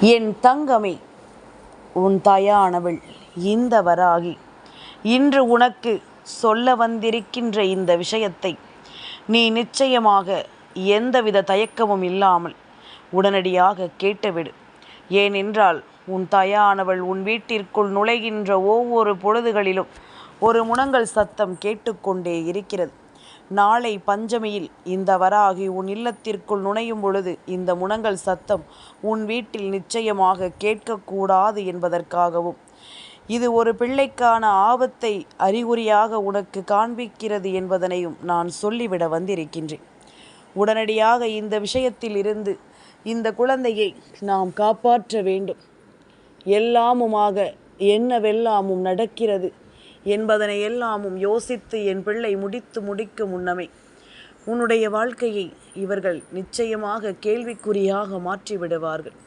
என் தங்கமே, உன் தாயானவள் இந்த வராகி இன்று உனக்கு சொல்ல வந்திருக்கின்ற இந்த விஷயத்தை நீ நிச்சயமாக எந்தவித தயக்கமும் இல்லாமல் உடனடியாக கேட்டுவிடு. ஏனென்றால் உன் தாயானவள் உன் வீட்டிற்குள் நுழைகின்ற ஒவ்வொரு பொழுதுகளிலும் ஒரு முனங்கல் சத்தம் கேட்டுக்கொண்டே இருக்கிறது. நாளை பஞ்சமியில் இந்த வராகி உன் இல்லத்திற்குள் நுழையும் பொழுது இந்த முனங்கல் சத்தம் உன் வீட்டில் நிச்சயமாக கேட்கக்கூடாது என்பதற்காகவும், இது ஒரு பிள்ளைக்கான ஆபத்தை அறிகுறியாக உனக்கு காண்பிக்கிறது என்பதனையும் நான் சொல்லிவிட வந்திருக்கின்றேன். உடனடியாக இந்த விஷயத்தில் இருந்து இந்த குழந்தையை நாம் காப்பாற்ற வேண்டும். எல்லாமுமாக என்னவெல்லாமும் நடக்கிறது என்பதனை எல்லாமும் யோசித்து என் பிள்ளை முடிக்கும் முன்னமே உன்னுடைய வாழ்க்கையை இவர்கள் நிச்சயமாக கேள்விக்குறியாக மாற்றிவிடுவார்கள்.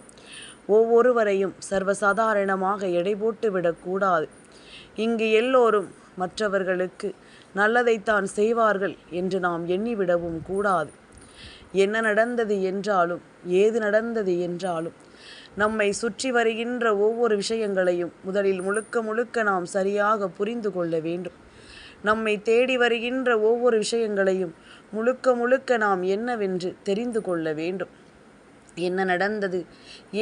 ஒவ்வொருவரையும் சர்வசாதாரணமாக எடை போட்டு விடக்கூடாது. இங்கு எல்லோரும் மற்றவர்களுக்கு நல்லதைத்தான் செய்வார்கள் என்று நாம் எண்ணிவிடவும் கூடாது. என்ன நடந்தது என்றாலும், ஏது நடந்தது என்றாலும், நம்மை சுற்றி வருகின்ற ஒவ்வொரு விஷயங்களையும் முதலில் முழுக்க நாம் சரியாக புரிந்து கொள்ள வேண்டும். நம்மை தேடி வருகின்ற ஒவ்வொரு விஷயங்களையும் முழுக்க நாம் என்னவென்று தெரிந்து கொள்ள வேண்டும். என்ன நடந்தது,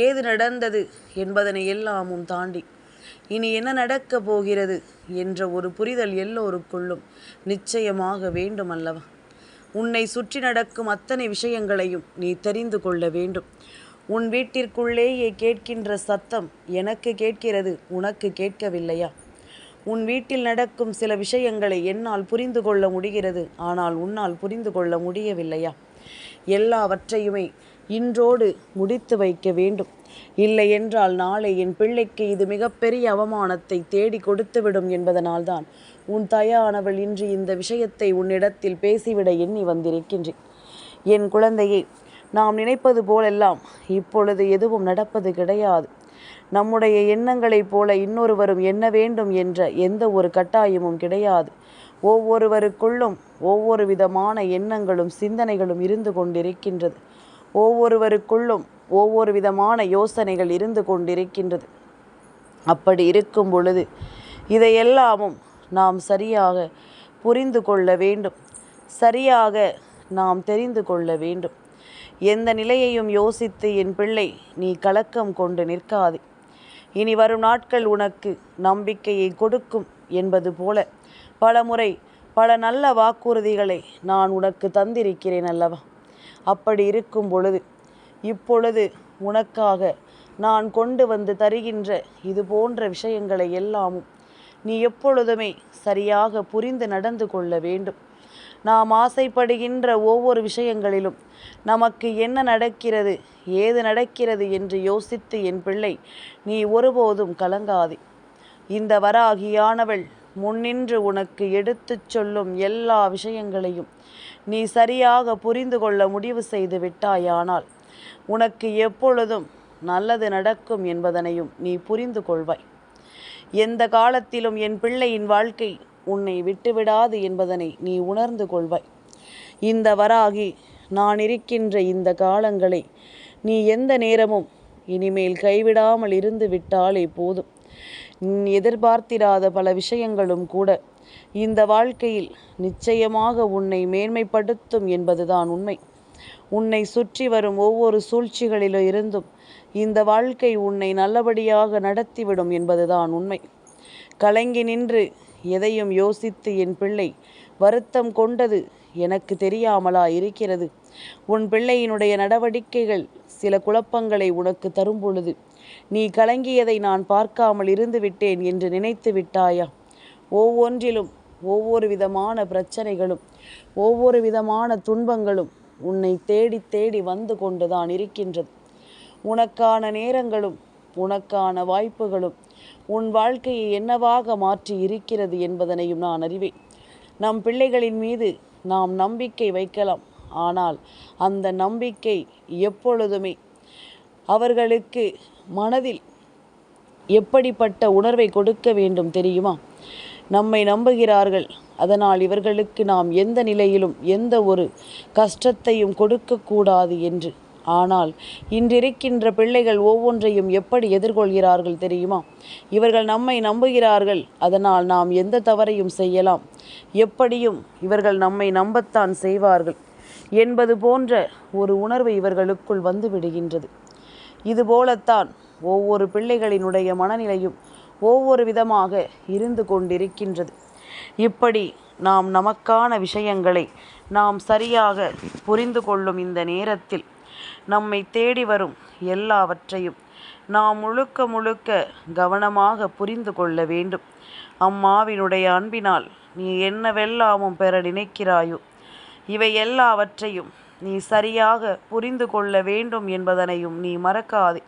ஏது நடந்தது என்பதனை எல்லாமும் தாண்டி இனி என்ன நடக்கப் போகிறது என்ற ஒரு புரிதல் எல்லோருக்குள்ளும் நிச்சயமாக வேண்டும் அல்லவா? உன்னை சுற்றி நடக்கும் அத்தனை விஷயங்களையும் நீ தெரிந்து கொள்ள வேண்டும். உன் வீட்டிற்குள்ளேயே கேட்கின்ற சத்தம் எனக்கு கேட்கிறது, உனக்கு கேட்கவில்லையா? உன் வீட்டில் நடக்கும் சில விஷயங்களை என்னால் புரிந்து கொள்ள முடிகிறது, ஆனால் உன்னால் புரிந்து கொள்ள முடியவில்லையா? எல்லாவற்றையுமே இன்றோடு முடித்து வைக்க வேண்டும். இல்லை என்றால் நாளை என் பிள்ளைக்கு இது மிகப்பெரிய அவமானத்தை தேடி கொடுத்துவிடும் என்பதனால்தான் உன் தாயானவள் இன்று இந்த விஷயத்தை உன்னிடத்தில் பேசிவிட எண்ணி வந்திருக்கின்றேன். என் குழந்தையை, நாம் நினைப்பது போலெல்லாம் இப்பொழுது எதுவும் நடப்பது கிடையாது. நம்முடைய எண்ணங்களைப் போல இன்னொருவரும் எண்ண வேண்டும் என்ற எந்த ஒரு கட்டாயமும் கிடையாது. ஒவ்வொருவருக்குள்ளும் ஒவ்வொரு விதமான எண்ணங்களும் சிந்தனைகளும் இருந்து கொண்டிருக்கின்றது. ஒவ்வொருவருக்குள்ளும் ஒவ்வொரு விதமான யோசனைகள் இருந்து கொண்டிருக்கின்றது. அப்படி இருக்கும் பொழுது இதையெல்லாமும் நாம் சரியாக புரிந்து கொள்ள வேண்டும், சரியாக நாம் தெரிந்து கொள்ள வேண்டும். எந்த நிலையையும் யோசித்து என் பிள்ளை நீ கலக்கம் கொண்டு நிற்காதே. இனி வரும் நாட்கள் உனக்கு நம்பிக்கையை கொடுக்கும் என்பது போல பலமுறை பல நல்ல வாக்குறுதிகளை நான் உனக்கு தந்திருக்கிறேன் அல்லவா? அப்படி இருக்கும் பொழுது இப்பொழுது உனக்காக நான் கொண்டு வந்து தருகின்ற இது போன்ற விஷயங்களை எல்லாமும் நீ எப்பொழுதுமே சரியாக புரிந்து நடந்து கொள்ள வேண்டும். நாம் ஆசைப்படுகின்ற ஒவ்வொரு விஷயங்களிலும் நமக்கு என்ன நடக்கிறது, ஏது நடக்கிறது என்று யோசித்து என் பிள்ளை நீ ஒருபோதும் கலங்காதே. இந்த வராகியானவள் முன்னின்று உனக்கு எடுத்துச் சொல்லும் எல்லா விஷயங்களையும் நீ சரியாக புரிந்து கொள்ள முடிவு செய்து விட்டாயானால் உனக்கு எப்பொழுதும் நல்லது நடக்கும் என்பதனையும் நீ புரிந்து கொள்வாய். எந்த காலத்திலும் என் பிள்ளையின் வாழ்க்கை உன்னை விட்டுவிடாது என்பதனை நீ உணர்ந்து கொள்வாய். இந்த வராகி நான் இருக்கின்ற இந்த காலங்களை நீ எந்த நேரமும் இனிமேல் கைவிடாமல் இருந்து விட்டாலே போதும். எதிர்பார்த்திராத பல விஷயங்களும் கூட இந்த வாழ்க்கையில் நிச்சயமாக உன்னை மேன்மைப்படுத்தும் என்பதுதான் உண்மை. உன்னை சுற்றி வரும் ஒவ்வொரு சூழ்ச்சிகளிலும் இருந்தும் இந்த வாழ்க்கை உன்னை நல்லபடியாக நடத்திவிடும் என்பதுதான் உண்மை. கலங்கி நின்று எதையும் யோசித்து என் பிள்ளை வருத்தம் கொண்டது எனக்கு தெரியாமலா இருக்கிறது? உன் பிள்ளையினுடைய நடவடிக்கைகள் சில குழப்பங்களை உனக்கு தரும் பொழுது நீ கலங்கியதை நான் பார்க்காமல் இருந்து விட்டேன் என்று நினைத்து விட்டாயா? ஒவ்வொன்றிலும் ஒவ்வொரு விதமான பிரச்சனைகளும் ஒவ்வொரு விதமான துன்பங்களும் உன்னை தேடி தேடி வந்து கொண்டுதான் இருக்கின்றது. உனக்கான நேரங்களும் உனக்கான வாய்ப்புகளும் உன் வாழ்க்கையை என்னவாக மாற்றி இருக்கிறது என்பதனையும் நான் அறிவேன். நம் பிள்ளைகளின் மீது நாம் நம்பிக்கை வைக்கலாம், ஆனால் அந்த நம்பிக்கை எப்பொழுதுமே அவர்களுக்கு மனதில் எப்படிப்பட்ட உணர்வை கொடுக்க வேண்டும் தெரியுமா? நம்மை நம்புகிறார்கள், அதனால் இவர்களுக்கு நாம் எந்த நிலையிலும் எந்த ஒரு கஷ்டத்தையும் கொடுக்கக்கூடாது என்று. ஆனால் இன்றிருக்கின்ற பிள்ளைகள் ஒவ்வொன்றையும் எப்படி எதிர்கொள்கிறார்கள் தெரியுமா? இவர்கள் நம்மை நம்புகிறார்கள், அதனால் நாம் எந்த தவறையும் செய்யலாம், எப்படியும் இவர்கள் நம்மை நம்பத்தான் செய்வார்கள் என்பது போன்ற ஒரு உணர்வு இவர்களுக்குள் வந்து விடுகின்றது. இதுபோலத்தான் ஒவ்வொரு பிள்ளைகளினுடைய மனநிலையும் ஒவ்வொரு விதமாக இருந்து கொண்டிருக்கின்றது. இப்படி நாம் நமக்கான விஷயங்களை நாம் சரியாக புரிந்து கொள்ளும் இந்த நேரத்தில் நம்மை தேடி வரும் எல்லாவற்றையும் நாம் முழுக்க முழுக்க கவனமாக புரிந்து கொள்ள வேண்டும். அம்மாவினுடைய அன்பினால் நீ என்னவெல்லாமும் பெற நினைக்கிறாயோ இவை எல்லாவற்றையும் நீ சரியாக புரிந்து கொள்ள வேண்டும் என்பதனையும் நீ மறக்காதே.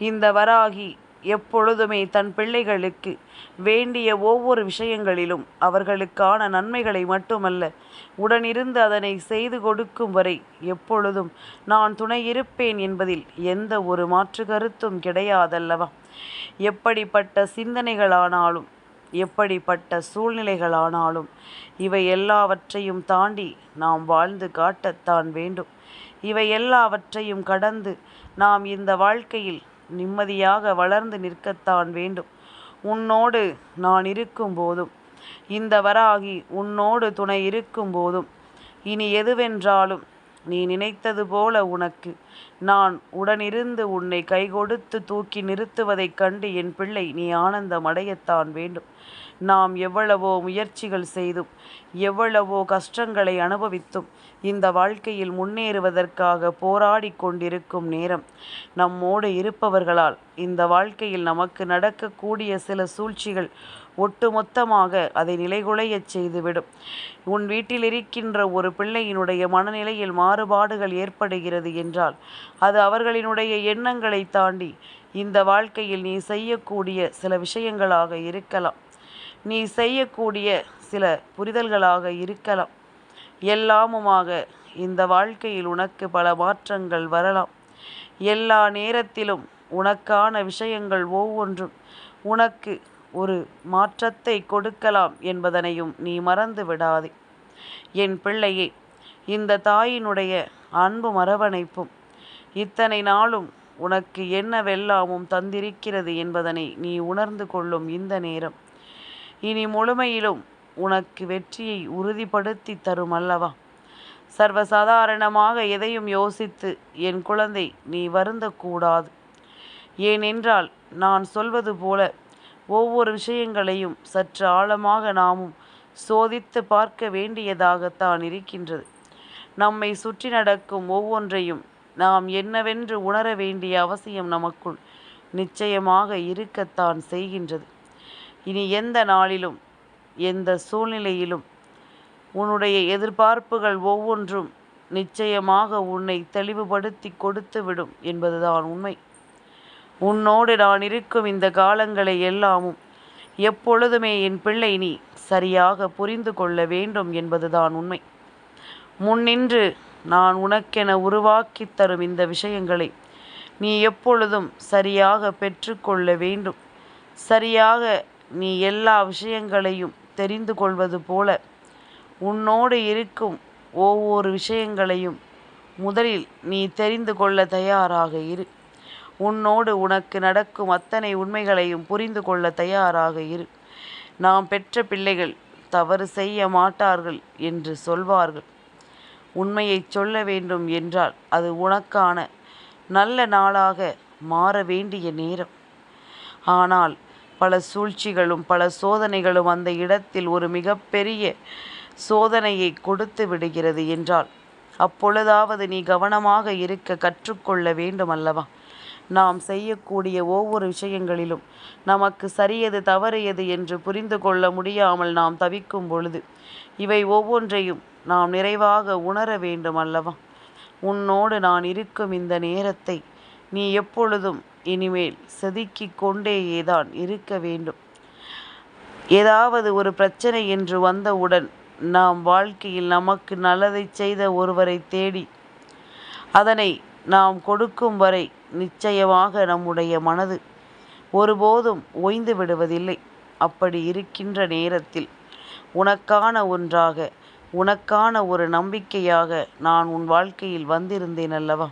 இந்த வராகி எப்பொழுதுமே தன் பிள்ளைகளுக்கு வேண்டிய ஒவ்வொரு விஷயங்களிலும் அவர்களுக்கான நன்மைகளை மட்டுமல்ல, உடனிருந்து அதனை செய்து கொடுக்கும் வரை எப்பொழுதும் நான் துணை இருப்பேன் என்பதில் எந்த ஒரு மாற்று கருத்தும் கிடையாதல்லவா? எப்படிப்பட்ட சிந்தனைகளானாலும் எப்படிப்பட்ட சூழ்நிலைகளானாலும் இவை எல்லாவற்றையும் தாண்டி நாம் வாழ்ந்து காட்டத்தான் வேண்டும். இவை எல்லாவற்றையும் கடந்து நாம் இந்த வாழ்க்கையில் நிம்மதியாக வளர்ந்து நிற்கத்தான் வேண்டும். உன்னோடு நான் இருக்கும் போதும், இந்த வராகி உன்னோடு துணை இருக்கும் போதும், இனி எதுவென்றாலும் நீ நினைத்தது போல உனக்கு நான் உடனிருந்து உன்னை கைகொடுத்து தூக்கி நிறுத்துவதைக் கண்டு என் பிள்ளை நீ ஆனந்தம் அடையத்தான் வேண்டும். நாம் எவ்வளவோ முயற்சிகள் செய்தும் எவ்வளவோ கஷ்டங்களை அனுபவித்தும் இந்த வாழ்க்கையில் முன்னேறுவதற்காக போராடி கொண்டிருக்கும் நேரம், நம்மோடு இருப்பவர்களால் இந்த வாழ்க்கையில் நமக்கு நடக்கக்கூடிய சில சூழ்ச்சிகள் ஒட்டுமொத்தமாக அதை நிலைகுலையச் செய்துவிடும். உன் வீட்டில் இருக்கின்ற ஒரு பிள்ளையினுடைய மனநிலையில் மாறுபாடுகள் ஏற்படுகிறது என்றால் அது அவர்களினுடைய எண்ணங்களை தாண்டி இந்த வாழ்க்கையில் நீ செய்யக்கூடிய சில விஷயங்களாக இருக்கலாம், நீ செய்யக்கூடிய சில புரிதல்களாக இருக்கலாம். எல்லாமுமாக இந்த வாழ்க்கையில் உனக்கு பல மாற்றங்கள் வரலாம். எல்லா நேரத்திலும் உனக்கான விஷயங்கள் ஒவ்வொன்றும் உனக்கு ஒரு மாற்றத்தை கொடுக்கலாம் என்பதனையும் நீ மறந்து விடாதே. என் பிள்ளையே, இந்த தாயினுடைய அன்பும் அரவணைப்பும் இத்தனை நாளும் உனக்கு என்னவெல்லாமும் தந்திருக்கிறது என்பதனை நீ உணர்ந்து கொள்ளும் இந்த நேரம் இனி முழுமையிலும் உனக்கு வெற்றியை உறுதிப்படுத்தி தரும் அல்லவா? சர்வசாதாரணமாக எதையும் யோசித்து என் குழந்தை நீ வருந்தக்கூடாது. ஏனென்றால் நான் சொல்வது போல ஒவ்வொரு விஷயங்களையும் சற்று ஆழமாக நாமும் சோதித்து பார்க்க வேண்டியதாகத்தான் இருக்கின்றது. நம்மை சுற்றி நடக்கும் ஒவ்வொன்றையும் நாம் என்னவென்று உணர வேண்டிய அவசியம் நமக்குள் நிச்சயமாக இருக்கத்தான் செய்கின்றது. இனி எந்த நாளிலும் எந்த சூழ்நிலையிலும் உன்னுடைய எதிர்பார்ப்புகள் ஒவ்வொன்றும் நிச்சயமாக உன்னை தெளிவுபடுத்தி கொடுத்துவிடும் என்பதுதான் உண்மை. உன்னோடு நான் இருக்கும் இந்த காலங்களை எல்லாமும் எப்பொழுதுமே என் பிள்ளை நீ சரியாக புரிந்து கொள்ள வேண்டும் என்பதுதான் உண்மை. முன்னின்று நான் உனக்கென உருவாக்கி தரும் இந்த விஷயங்களை நீ எப்பொழுதும் சரியாக பெற்றுக்கொள்ள வேண்டும். சரியாக நீ எல்லா விஷயங்களையும் தெரிந்து கொள்வது போல உன்னோடு இருக்கும் ஒவ்வொரு விஷயங்களையும் முதலில் நீ தெரிந்து கொள்ள தயாராக இரு. உன்னோடு உனக்கு நடக்கும் அத்தனை உண்மைகளையும் புரிந்து கொள்ள தயாராக இரு. நாம் பெற்ற பிள்ளைகள் தவறு செய்ய மாட்டார்கள் என்று சொல்வார்கள். உண்மையை சொல்ல வேண்டும் என்றால் அது உனக்கான நல்ல நாளாக மாற வேண்டிய நேரம். ஆனால் பல சூழ்ச்சிகளும் பல சோதனைகளும் அந்த இடத்தில் ஒரு மிகப்பெரிய சோதனையை கொடுத்து விடுகிறது என்றால் அப்பொழுதாவது நீ கவனமாக இருக்க கற்றுக்கொள்ள வேண்டும் அல்லவா? நாம் செய்யக்கூடிய ஒவ்வொரு விஷயங்களிலும் நமக்கு சரியது தவறு எது என்று புரிந்து கொள்ள முடியாமல் நாம் தவிக்கும் பொழுது இவை ஒவ்வொன்றையும் நாம் நிறைவாக உணர வேண்டும் அல்லவா? உன்னோடு நான் இருக்கும் இந்த நேரத்தை நீ எப்பொழுதும் இனிமேல் செதுக்கிக் கொண்டேதான் இருக்க வேண்டும். ஏதாவது ஒரு பிரச்சனை என்று வந்தவுடன் நாம் வாழ்க்கையில் நமக்கு நல்லதை செய்த ஒருவரை தேடி அதனை நாம் கொடுக்கும் வரை நிச்சயமாக நம்முடைய மனது ஒருபோதும் ஓய்ந்து விடுவதில்லை. அப்படி இருக்கின்ற நேரத்தில் உனக்கான ஒன்றாக, உனக்கான ஒரு நம்பிக்கையாக நான் உன் வாழ்க்கையில் வந்திருந்தேன் அல்லவா?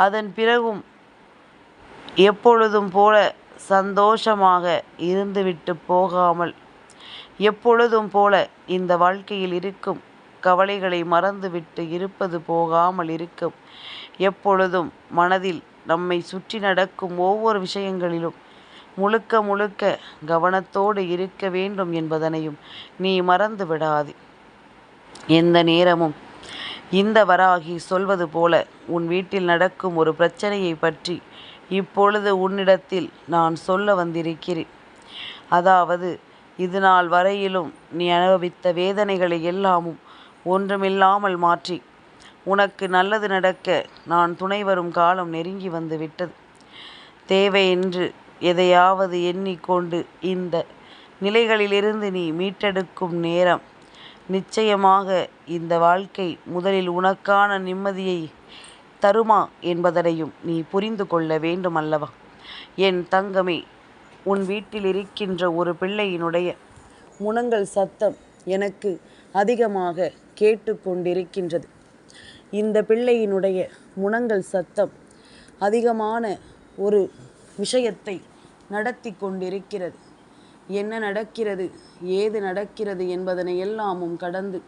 அதன் பிறகும் எப்பொழுதும் போல சந்தோஷமாக இருந்துவிட்டு போகாமல், எப்பொழுதும் போல இந்த வாழ்க்கையில் இருக்கும் கவலைகளை மறந்துவிட்டு இருப்பது போகாமல் இருக்கும், எப்பொழுதும் மனதில் நம்மை சுற்றி நடக்கும் ஒவ்வொரு விஷயங்களிலும் முழுக்க முழுக்க கவனத்தோடு இருக்க வேண்டும் என்பதனையும் நீ மறந்து விடாதே. எந்த நேரமும் இந்த வராகி சொல்வது போல உன் வீட்டில் நடக்கும் ஒரு பிரச்சனையை பற்றி இப்பொழுது உன்னிடத்தில் நான் சொல்ல வந்திருக்கிறேன். அதாவது இது நாள் வரையிலும் நீ அனுபவித்த வேதனைகளை எல்லாமும் ஒன்றுமில்லாமல் மாற்றி உனக்கு நல்லது நடக்க நான் துணை வரும் காலம் நெருங்கி வந்து விட்டது. தேவை என்று எதையாவது எண்ணிக்கொண்டு இந்த நிலைகளிலிருந்து நீ மீட்டெடுக்கும் நேரம் நிச்சயமாக இந்த வாழ்க்கை முதலில் உனக்கான நிம்மதியை தருமா என்பதனையும் நீ புரிந்து கொள்ள வேண்டும் அல்லவா? என் தங்கமே, உன் வீட்டில் இருக்கின்ற ஒரு பிள்ளையினுடைய முனங்கல் சத்தம் எனக்கு அதிகமாக கேட்டு கொண்டிருக்கின்றது. இந்த பிள்ளையினுடைய முனங்கல் சத்தம் அதிகமான ஒரு விஷயத்தை நடத்தி கொண்டிருக்கிறது. என்ன நடக்கிறது, ஏது நடக்கிறது என்பதனை எல்லாமும் கடந்து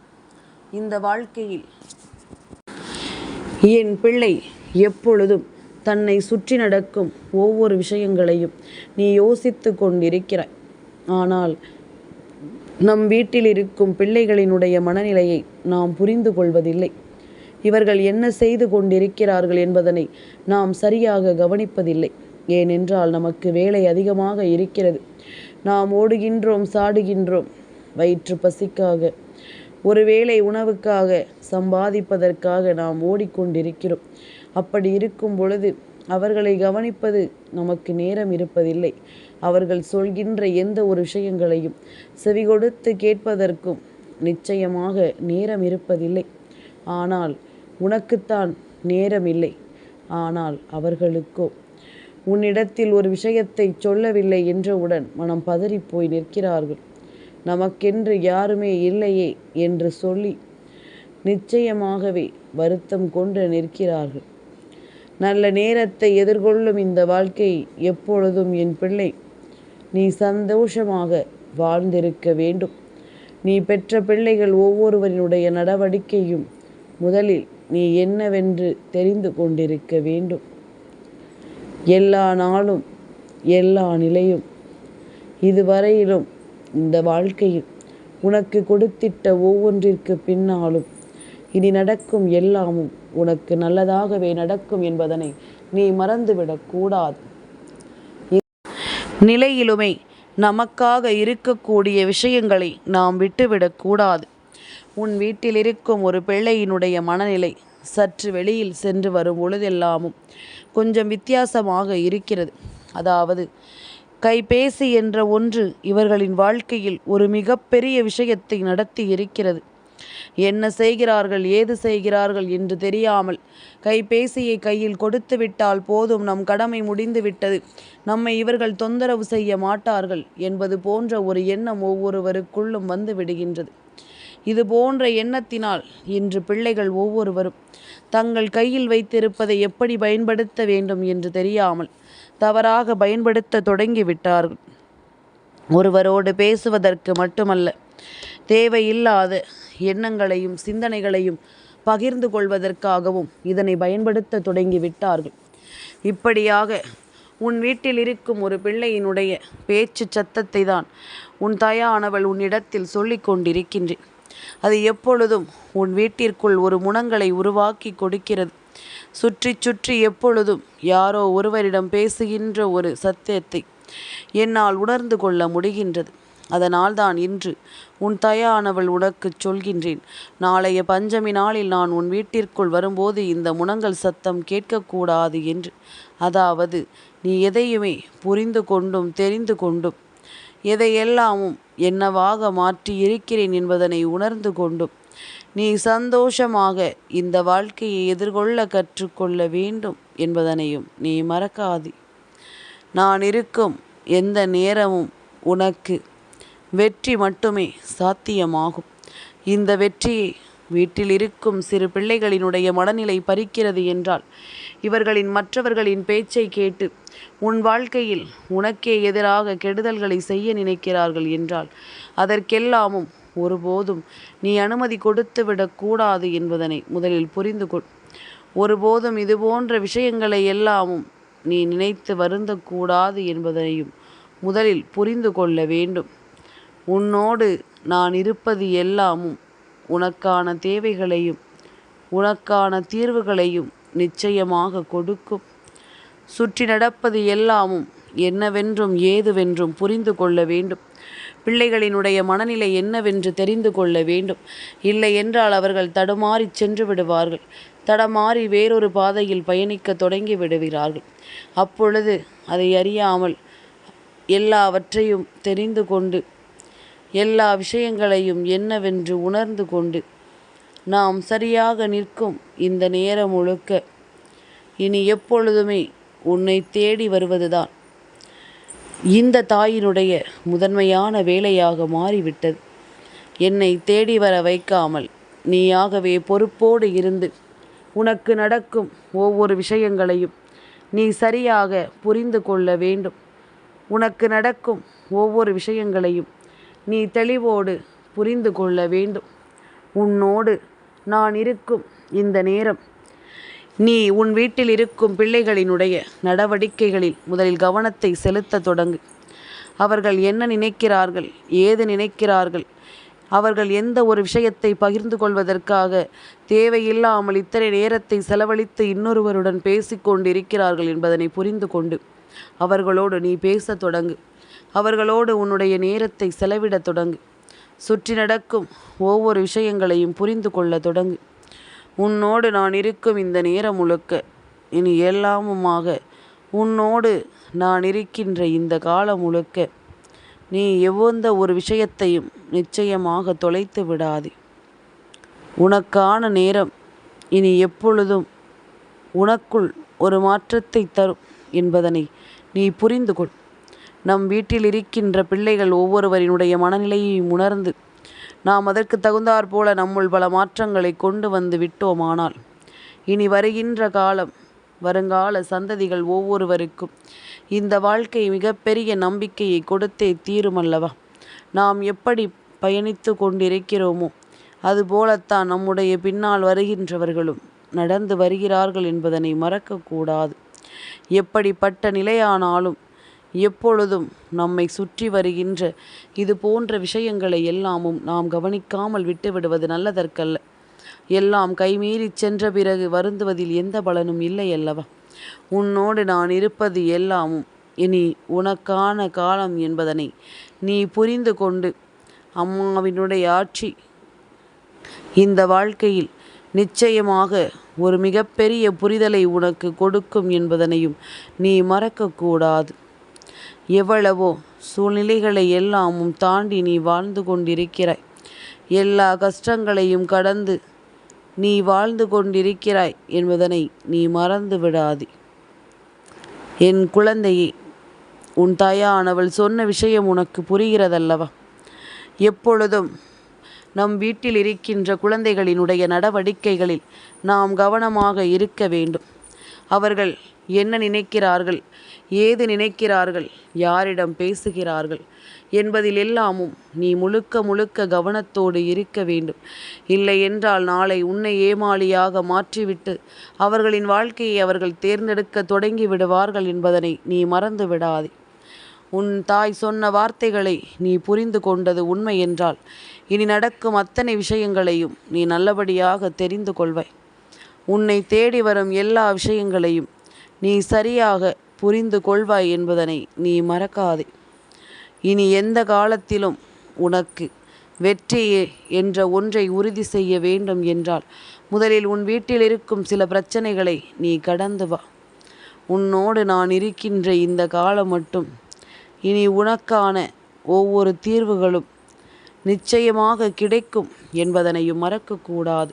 இந்த வாழ்க்கையில் என் பிள்ளை எப்பொழுதும் தன்னை சுற்றி நடக்கும் ஒவ்வொரு விஷயங்களையும் நீ யோசித்து கொண்டிருக்கிறாய். ஆனால் நம் வீட்டில் இருக்கும் பிள்ளைகளினுடைய மனநிலையை நாம் புரிந்து கொள்வதில்லை. இவர்கள் என்ன செய்து கொண்டிருக்கிறார்கள் என்பதனை நாம் சரியாக கவனிப்பதில்லை. ஏனென்றால் நமக்கு வேலை அதிகமாக இருக்கிறது. நாம் ஓடுகின்றோம், சாடுகின்றோம் வயிற்று பசிக்காக, ஒருவேளை உணவுக்காக, சம்பாதிப்பதற்காக நாம் ஓடிக்கொண்டிருக்கிறோம். அப்படி இருக்கும் பொழுது அவர்களை கவனிப்பது நமக்கு நேரம் இருப்பதில்லை. அவர்கள் சொல்கின்ற எந்த ஒரு விஷயங்களையும் செவிகொடுத்து கேட்பதற்கும் நிச்சயமாக நேரம் இருப்பதில்லை. ஆனால் உனக்குத்தான் நேரம் இல்லை. ஆனால் அவர்களுக்கோ உன்னிடத்தில் ஒரு விஷயத்தை சொல்லவில்லை என்றவுடன் மனம் பதறிப்போய் நிற்கிறார்கள். நமக்கென்று யாருமே இல்லையே என்று சொல்லி நிச்சயமாகவே வருத்தம் கொண்டு நிற்கிறார்கள். நல்ல நேரத்தை எதிர்கொள்ளும் இந்த வாழ்க்கை எப்பொழுதும் என் பிள்ளை நீ சந்தோஷமாக வாழ்ந்திருக்க வேண்டும். நீ பெற்ற பிள்ளைகள் ஒவ்வொருவரினுடைய நடவடிக்கையும் முதலில் நீ என்னவென்று தெரிந்து கொண்டிருக்க வேண்டும். எல்லா நாளும் எல்லா நிலையும் இதுவரையிலும் இந்த வாழ்க்கையில் உனக்கு கொடுத்திட்ட ஒவ்வொன்றிற்கு பின்னாலும் இனி நடக்கும் எல்லாமும் உனக்கு நல்லதாகவே நடக்கும் என்பதனை நீ மறந்துவிடக்கூடாது. நிலையிலுமே நமக்காக இருக்கக்கூடிய விஷயங்களை நாம் விட்டுவிடக்கூடாது. உன் வீட்டில் இருக்கும் ஒரு பிள்ளையினுடைய மனநிலை சற்று வெளியில் சென்று வரும் பொழுதெல்லாமும் கொஞ்சம் வித்தியாசமாக இருக்கிறது. அதாவது கைபேசி என்ற ஒன்று இவர்களின் வாழ்க்கையில் ஒரு மிகப்பெரிய விஷயத்தை நடத்தி இருக்கிறது. என்ன செய்கிறார்கள், ஏது செய்கிறார்கள் என்று தெரியாமல் கைபேசியை கையில் கொடுத்து விட்டால் போதும், நம் கடமை முடிந்து விட்டது, நம்மை இவர்கள் தொந்தரவு செய்ய மாட்டார்கள் என்பது போன்ற ஒரு எண்ணம் ஒவ்வொருவருக்குள்ளும் வந்து விடுகின்றது. இது போன்ற எண்ணத்தினால் இன்று பிள்ளைகள் ஒவ்வொருவரும் தங்கள் கையில் வைத்திருப்பதை எப்படி பயன்படுத்த வேண்டும் என்று தெரியாமல் தவறாக பயன்படுத்த தொடங்கிவிட்டார்கள். ஒருவரோடு பேசுவதற்கு மட்டுமல்ல, தேவையில்லாத எண்ணங்களையும் சிந்தனைகளையும் பகிர்ந்து கொள்வதற்காகவும் இதனை பயன்படுத்த தொடங்கிவிட்டார்கள். இப்படியாக உன் வீட்டில் இருக்கும் ஒரு பிள்ளையினுடைய பேச்சு சத்தத்தை தான் உன் தாயானவள் உன்னிடத்தில் சொல்லிக் கொண்டிருக்கின்றேன். அது எப்பொழுதும் உன் வீட்டிற்குள் ஒரு முனங்களை உருவாக்கி கொடுக்கிறது. சுற்றி சுற்றி எப்பொழுதும் யாரோ ஒருவரிடம் பேசுகின்ற ஒரு சத்தியத்தை என்னால் உணர்ந்து கொள்ள முடிகின்றது. அதனால்தான் இன்று உன் தாயானவள் உனக்கு சொல்கின்றேன், நாளைய பஞ்சமி நாளில் நான் உன் வீட்டிற்குள் வரும்போது இந்த முனங்கல் சத்தம் கேட்கக்கூடாது என்று. அதாவது நீ எதையுமே புரிந்து கொண்டும் தெரிந்து கொண்டும் எதையெல்லாமும் என்னவாக மாற்றி இருக்கிறேன் என்பதனை உணர்ந்து கொண்டும் நீ சந்தோஷமாக இந்த வாழ்க்கையை எதிர்கொள்ள கற்றுக்கொள்ள வேண்டும் என்பதனையும் நீ மறக்காதே. நான் இருக்கும் எந்த நேரமும் உனக்கு வெற்றி மட்டுமே சாத்தியமாகும். இந்த வெற்றியை வீட்டில் இருக்கும் சிறு பிள்ளைகளினுடைய மனநிலை பறிக்கிறது என்றால் இவர்களின் மற்றவர்களின் பேச்சை கேட்டு உன் வாழ்க்கையில் உனக்கே எதிராக கெடுதல்களை செய்ய நினைக்கிறார்கள் என்றால் அதற்கெல்லாமும் ஒருபோதும் நீ அனுமதி கொடுத்துவிடக் கூடாது என்பதனை முதலில் புரிந்து கொள். ஒருபோதும் இதுபோன்ற விஷயங்களை எல்லாமும் நீ நினைத்து வருந்தக்கூடாது என்பதனையும் முதலில் புரிந்து கொள்ள வேண்டும். உன்னோடு நான் இருப்பது எல்லாமும் உனக்கான தேவைகளையும் உனக்கான தீர்வுகளையும் நிச்சயமாக கொடுக்கும். சுற்றி நடப்பது எல்லாமும் என்னவென்றும் ஏதுவென்றும் புரிந்து கொள்ள வேண்டும். பிள்ளைகளினுடைய மனநிலை என்னவென்று தெரிந்து கொள்ள வேண்டும். இல்லை என்றால் அவர்கள் தடுமாறி சென்று விடுவார்கள். தடமாறி வேறொரு பாதையில் பயணிக்க தொடங்கி விடுகிறார்கள். அப்பொழுது அதை அறியாமல் எல்லாவற்றையும் தெரிந்து கொண்டு எல்லா விஷயங்களையும் என்னவென்று உணர்ந்து கொண்டு நாம் சரியாக நிற்கும் இந்த நேரம் முழுக்க இனி எப்பொழுதுமே உன்னை தேடி வருவதுதான் இந்த தாயினுடைய முதன்மையான வேலையாக மாறிவிட்டது. என்னை தேடி வர வைக்காமல் நீயாகவே பொறுப்போடு இருந்து உனக்கு நடக்கும் ஒவ்வொரு விஷயங்களையும் நீ சரியாக புரிந்து கொள்ள வேண்டும். உனக்கு நடக்கும் ஒவ்வொரு விஷயங்களையும் நீ தெளிவோடு புரிந்து கொள்ள வேண்டும். உன்னோடு நான் இருக்கும் இந்த நேரம் நீ உன் வீட்டில் இருக்கும் பிள்ளைகளினுடைய நடவடிக்கைகளில் முதலில் கவனத்தை செலுத்த தொடங்கு. அவர்கள் என்ன நினைக்கிறார்கள், ஏது நினைக்கிறார்கள், அவர்கள் எந்த ஒரு விஷயத்தை பகிர்ந்து கொள்வதற்காக தேவையில்லாமல் இத்தனை நேரத்தை செலவழித்து இன்னொருவருடன் பேசிக்கொண்டிருக்கிறார்கள் என்பதனை புரிந்து கொண்டு அவர்களோடு நீ பேச தொடங்கு. அவர்களோடு உன்னுடைய நேரத்தை செலவிட தொடங்கு. சுற்றி நடக்கும் ஒவ்வொரு விஷயங்களையும் புரிந்து கொள்ள தொடங்கு. உன்னோடு நான் இருக்கும் இந்த நேரம் முழுக்க இனி எல்லாமுமாக உன்னோடு நான் இருக்கின்ற இந்த காலம் முழுக்க நீ எவ்வந்த ஒரு விஷயத்தையும் நிச்சயமாக தொலைத்து விடாதே. உனக்கான நேரம் இனி எப்பொழுதும் உனக்குள் ஒரு மாற்றத்தை தரும் என்பதனை நீ புரிந்து கொள். நம் வீட்டில் இருக்கின்ற பிள்ளைகள் ஒவ்வொருவரினுடைய மனநிலையை உணர்ந்து நாம் அதற்கு தகுந்தாற் போல நம்முள் பல மாற்றங்களை கொண்டு வந்து விட்டோமானால் இனி வருகின்ற காலம் வருங்கால சந்ததிகள் ஒவ்வொருவருக்கும் இந்த வாழ்க்கை மிகப்பெரிய நம்பிக்கையை கொடுத்தே தீருமல்லவா. நாம் எப்படி பயணித்து கொண்டிருக்கிறோமோ அதுபோலத்தான் நம்முடைய பின்னால் வருகின்றவர்களும் நடந்து வருகிறார்கள் என்பதனை மறக்கக்கூடாது. எப்படிப்பட்ட நிலையானாலும் எப்பொழுதும் நம்மை சுற்றி வருகின்ற இது போன்ற விஷயங்களை எல்லாமும் நாம் கவனிக்காமல் விட்டுவிடுவது நல்லதற்கல்ல. எல்லாம் கைமீறி சென்ற பிறகு வருந்துவதில் எந்த பலனும் இல்லை அல்லவா. உன்னோடு நான் இருப்பது எல்லாமும் இனி உனக்கான காலம் என்பதனை நீ புரிந்து கொண்டு அம்மாவினுடைய ஆட்சி இந்த வாழ்க்கையில் நிச்சயமாக ஒரு மிகப்பெரிய புரிதலை உனக்கு கொடுக்கும் என்பதனையும் நீ மறக்கக்கூடாது. எவ்வளவோ சூழ்நிலைகளை எல்லாமும் தாண்டி நீ வாழ்ந்து கொண்டிருக்கிறாய். எல்லா கஷ்டங்களையும் கடந்து நீ வாழ்ந்து கொண்டிருக்கிறாய் என்பதனை நீ மறந்து விடாதே. என் குழந்தையே, உன் தாயானவள் சொன்ன விஷயம் உனக்கு புரிகிறதல்லவா. எப்பொழுதும் நம் வீட்டில் இருக்கின்ற குழந்தைகளினுடைய நடவடிக்கைகளில் நாம் கவனமாக இருக்க வேண்டும். அவர்கள் என்ன நினைக்கிறார்கள், ஏது நினைக்கிறார்கள், யாரிடம் பேசுகிறார்கள் என்பதில் எல்லாமும் நீ முழுக்க முழுக்க கவனத்தோடு இருக்க வேண்டும். இல்லை என்றால் நாளை உன்னை ஏமாளியாக மாற்றிவிட்டு அவர்களின் வாழ்க்கையை அவர்கள் தேர்ந்தெடுக்க தொடங்கி விடுவார்கள் என்பதனை நீ மறந்து விடாதே. உன் தாய் சொன்ன வார்த்தைகளை நீ புரிந்து கொண்டது உண்மை என்றால் இனி நடக்கும் அத்தனை விஷயங்களையும் நீ நல்லபடியாக தெரிந்து கொள்வாய். உன்னை தேடி வரும் எல்லா விஷயங்களையும் நீ சரியாக புரிந்து கொள்வாய் என்பதனை நீ மறக்காதே. இனி எந்த காலத்திலும் உனக்கு வெற்றியே என்ற ஒன்றை உறுதி செய்ய வேண்டும் என்றால் முதலில் உன் வீட்டில் இருக்கும் சில பிரச்சனைகளை நீ கடந்து வா. உன்னோடு நான் இருக்கின்ற இந்த காலம் மட்டும் இனி உனக்கான ஒவ்வொரு தீர்வுகளும் நிச்சயமாக கிடைக்கும் என்பதனையும் மறக்கக்கூடாது.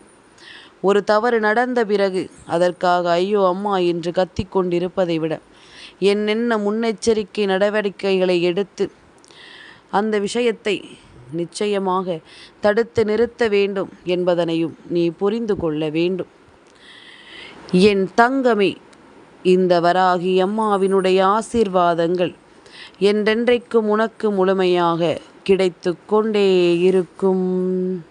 ஒரு தவறு நடந்த பிறகு அதற்காக ஐயோ அம்மா என்று கத்திக்கொண்டிருப்பதை விட என்னென்ன முன்னெச்சரிக்கை நடவடிக்கைகளை எடுத்து அந்த விஷயத்தை நிச்சயமாக தடுத்து நிறுத்த வேண்டும் என்பதனையும் நீ புரிந்து கொள்ள வேண்டும். என் தங்கமே, இந்த வராகி அம்மாவினுடைய ஆசீர்வாதங்கள் என்றென்றைக்கும் உனக்கு முழுமையாக கிடைத்து கொண்டே இருக்கும்.